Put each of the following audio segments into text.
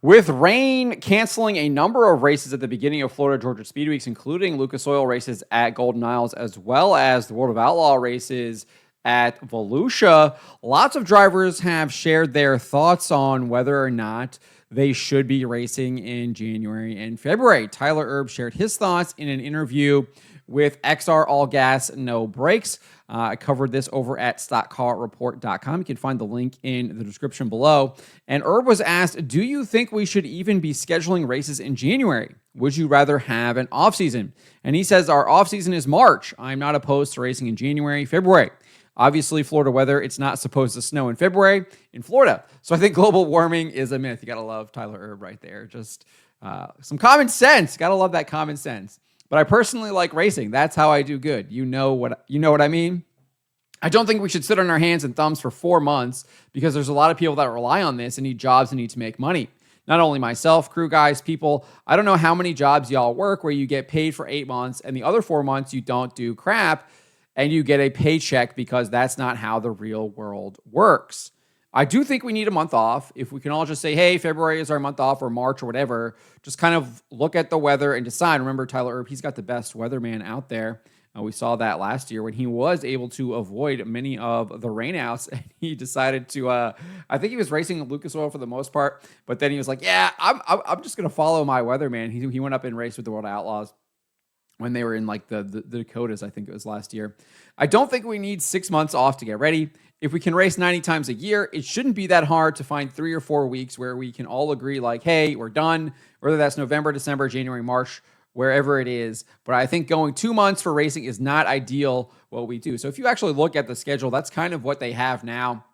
With rain canceling a number of races at the beginning of Florida Georgia Speed Weeks, including Lucas Oil races at Golden Isles, as well as the World of Outlaw races at Volusia, lots of drivers have shared their thoughts on whether or not they should be racing in January and February. Tyler Erb shared his thoughts in an interview with XR All Gas No Brakes. I covered this over at stockcarreport.com. You can find the link in the description below. And Erb was asked, do you think we should even be scheduling races in January? Would you rather have an offseason? And he says, our offseason is March. I'm not opposed to racing in January, February. Obviously, Florida weather, it's not supposed to snow in February in Florida. So I think global warming is a myth. You got to love Tyler Erb right there. Just some common sense. Got to love that common sense. But I personally like racing. That's how I do good. You know what I mean? I don't think we should sit on our hands and thumbs for 4 months because there's a lot of people that rely on this and need jobs and need to make money. Not only myself, crew guys, people. I don't know how many jobs y'all work where you get paid for 8 months and the other 4 months you don't do crap and you get a paycheck because that's not how the real world works. I do think we need a month off. If we can all just say, hey, February is our month off or March or whatever, just kind of look at the weather and decide. Remember, Tyler Erb, he's got the best weatherman out there. We saw that last year when he was able to avoid many of the rainouts. And he decided to, I think he was racing Lucas Oil for the most part, but then he was like, yeah, I'm just going to follow my weatherman. He went up and raced with the World Outlaws when they were in like the Dakotas, I think it was last year. I don't think we need 6 months off to get ready. If we can race 90 times a year, it shouldn't be that hard to find 3 or 4 weeks where we can all agree like, hey, we're done, whether that's November, December, January, March, wherever it is. But I think going 2 months for racing is not ideal what we do. So if you actually look at the schedule, that's kind of what they have now.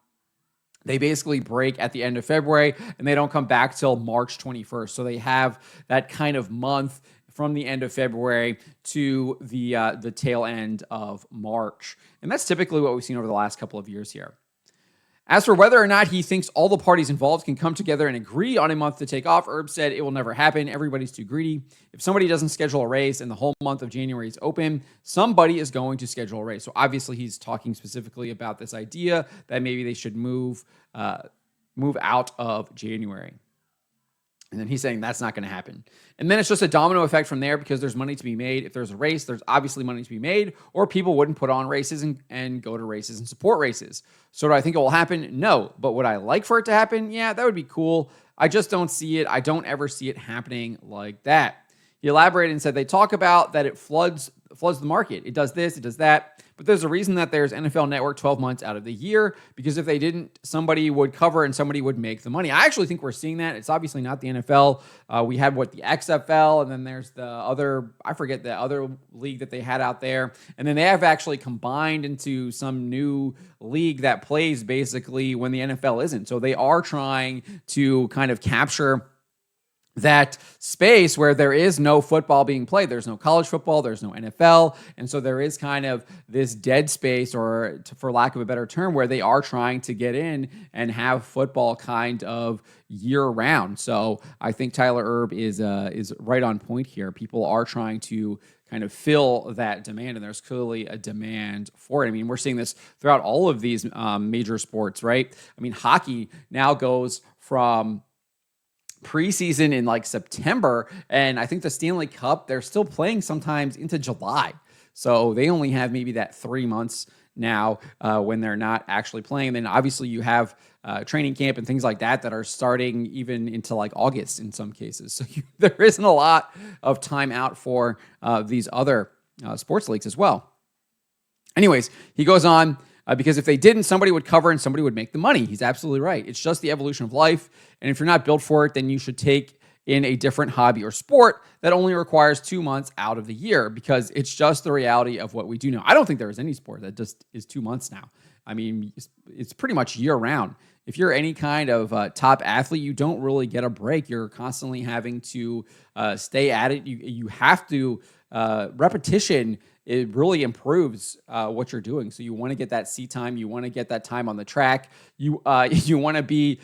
They basically break at the end of February and they don't come back till March 21st. So they have that kind of month from the end of February to the tail end of March. And that's typically what we've seen over the last couple of years here. As for whether or not he thinks all the parties involved can come together and agree on a month to take off, Erb said it will never happen. Everybody's too greedy. If somebody doesn't schedule a race and the whole month of January is open, somebody is going to schedule a race. So obviously he's talking specifically about this idea that maybe they should move out of January. And then he's saying that's not going to happen. And then it's just a domino effect from there because there's money to be made. If there's a race, there's obviously money to be made, or people wouldn't put on races and go to races and support races. So do I think it will happen? No. But would I like for it to happen? Yeah, that would be cool. I just don't see it. I don't ever see it happening like that. He elaborated and said they talk about that it floods the market. It does this, it does that. But there's a reason that there's NFL Network 12 months out of the year, because if they didn't, somebody would cover and somebody would make the money. I actually think we're seeing that. It's obviously not the NFL. We had the XFL, and then there's the other, I forget the other league that they had out there. And then they have actually combined into some new league that plays basically when the NFL isn't. So they are trying to kind of capture that space where there is no football being played. There's no college football, there's no NFL. And so there is kind of this dead space, or for lack of a better term, where they are trying to get in and have football kind of year round. So I think Tyler Erb is right on point here. People are trying to kind of fill that demand, and there's clearly a demand for it. I mean, we're seeing this throughout all of these major sports, right? I mean, hockey now goes from preseason in like September, and I think the Stanley Cup, they're still playing sometimes into July. So they only have maybe that 3 months now when they're not actually playing. And then obviously you have training camp and things like that that are starting even into like August in some cases. So there isn't a lot of time out for these other sports leagues as well. Anyways, he goes on, because if they didn't, somebody would cover and somebody would make the money. He's absolutely right. It's just the evolution of life. And if you're not built for it, then you should take in a different hobby or sport that only requires 2 months out of the year, because it's just the reality of what we do now. I don't think there is any sport that just is 2 months now. I mean, it's pretty much year round. If you're any kind of top athlete, you don't really get a break. You're constantly having to stay at it. You have to, repetition, it really improves what you're doing. So you want to get that seat time. You want to get that time on the track. You want to be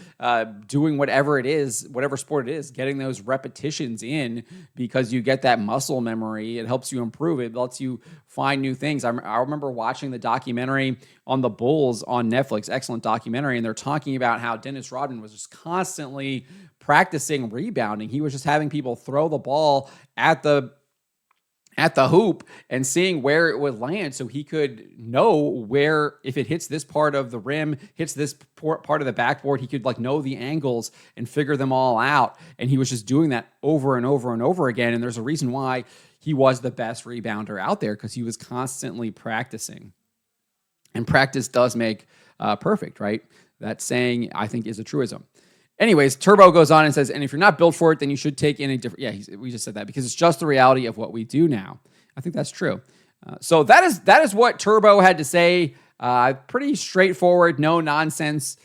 doing whatever it is, whatever sport it is, getting those repetitions in, because you get that muscle memory. It helps you improve. It lets you find new things. I remember watching the documentary on the Bulls on Netflix, excellent documentary, and they're talking about how Dennis Rodman was just constantly practicing rebounding. He was just having people throw the ball at the hoop and seeing where it would land so he could know where, if it hits this part of the rim, hits this part of the backboard, he could like know the angles and figure them all out. And he was just doing that over and over and over again. And there's a reason why he was the best rebounder out there, because he was constantly practicing. And practice does make perfect, right? That saying, I think, is a truism. Anyways, Turbo goes on and says, and if you're not built for it, then you should take in a different... Yeah, we just said that because it's just the reality of what we do now. I think that's true. So that is what Turbo had to say. Pretty straightforward, no nonsense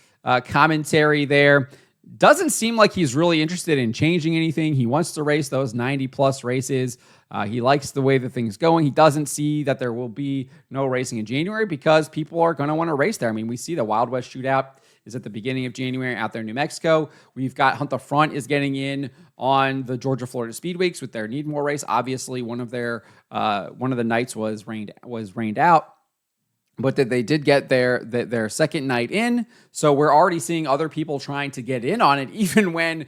commentary there. Doesn't seem like he's really interested in changing anything. He wants to race those 90-plus races. He likes the way the thing's going. He doesn't see that there will be no racing in January because people are going to want to race there. I mean, we see the Wild West Shootout is at the beginning of January out there in New Mexico. We've got Hunt the Front is getting in on the Georgia-Florida Speed Weeks with their Needmore race. Obviously, one of the nights was rained out, but they did get their second night in. So we're already seeing other people trying to get in on it, even when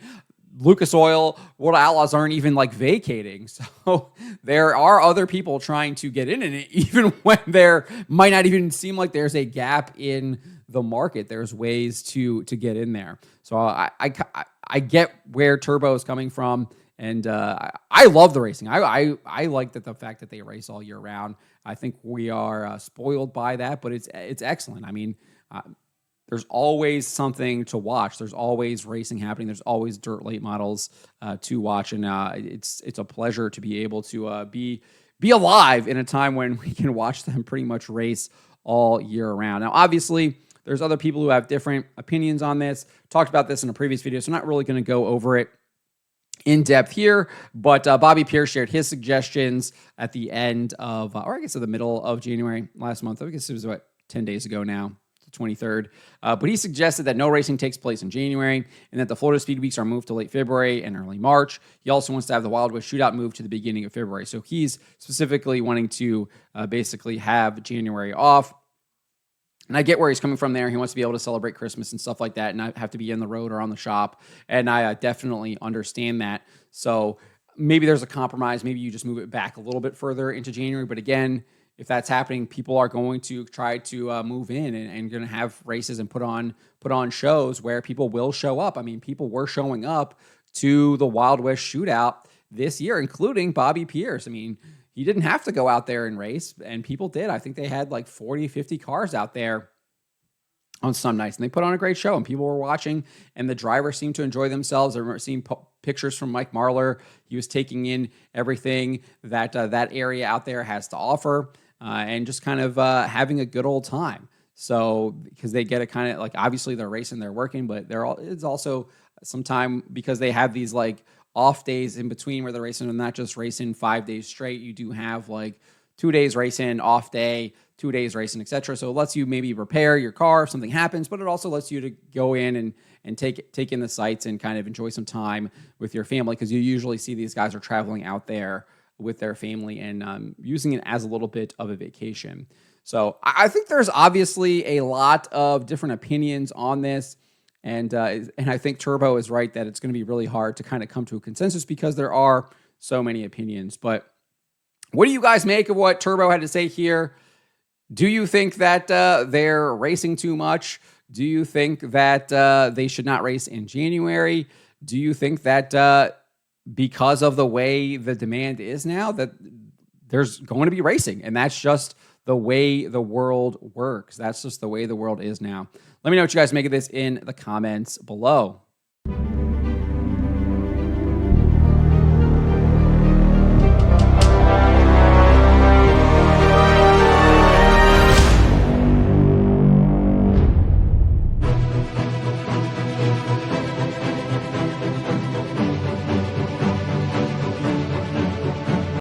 Lucas Oil, World Outlaws aren't even like vacating. So there are other people trying to get in it, even when there might not even seem like there's a gap in the market. There's ways to get in there. So I get where Turbo is coming from, and I love the racing. I like the fact that they race all year round. I think we are spoiled by that, but it's excellent. I mean, there's always something to watch. There's always racing happening. There's always dirt late models to watch, and it's a pleasure to be able to be alive in a time when we can watch them pretty much race all year round. Now, obviously, there's other people who have different opinions on this. Talked about this in a previous video, so I'm not really going to go over it in depth here, but Bobby Pierce shared his suggestions at the end of, or I guess at the middle of January last month. I guess it was 10 days ago now. 23rd. But he suggested that no racing takes place in January and that the Florida Speed Weeks are moved to late February and early March. He also wants to have the Wild West Shootout moved to the beginning of February. So he's specifically wanting to basically have January off. And I get where he's coming from there. He wants to be able to celebrate Christmas and stuff like that and not have to be in the road or on the shop. And I definitely understand that. So maybe there's a compromise. Maybe you just move it back a little bit further into January. But again, if that's happening, people are going to try to move in and going to have races and put on shows where people will show up. I mean, people were showing up to the Wild West Shootout this year, including Bobby Pierce. I mean, he didn't have to go out there and race, and people did. I think they had like 40, 50 cars out there on some nights, and they put on a great show, and people were watching, and the drivers seemed to enjoy themselves. I remember seeing pictures from Mike Marlar. He was taking in everything that that area out there has to offer. And just kind of having a good old time. So because they get a kind of like, obviously they're racing, they're working, but it's also some time because they have these like off days in between where they're racing and not just racing 5 days straight. You do have like 2 days racing, off day, 2 days racing, etc. So it lets you maybe repair your car if something happens, but it also lets you to go in and take in the sights and kind of enjoy some time with your family, because you usually see these guys are traveling out there with their family and using it as a little bit of a vacation. So I think there's obviously a lot of different opinions on this. And I think Turbo is right that it's going to be really hard to kind of come to a consensus because there are so many opinions. But what do you guys make of what Turbo had to say here? Do you think that they're racing too much? Do you think that they should not race in January? Do you think that because of the way the demand is now, that there's going to be racing, and that's just the way the world works? That's just the way the world is now. Let me know what you guys make of this in the comments below.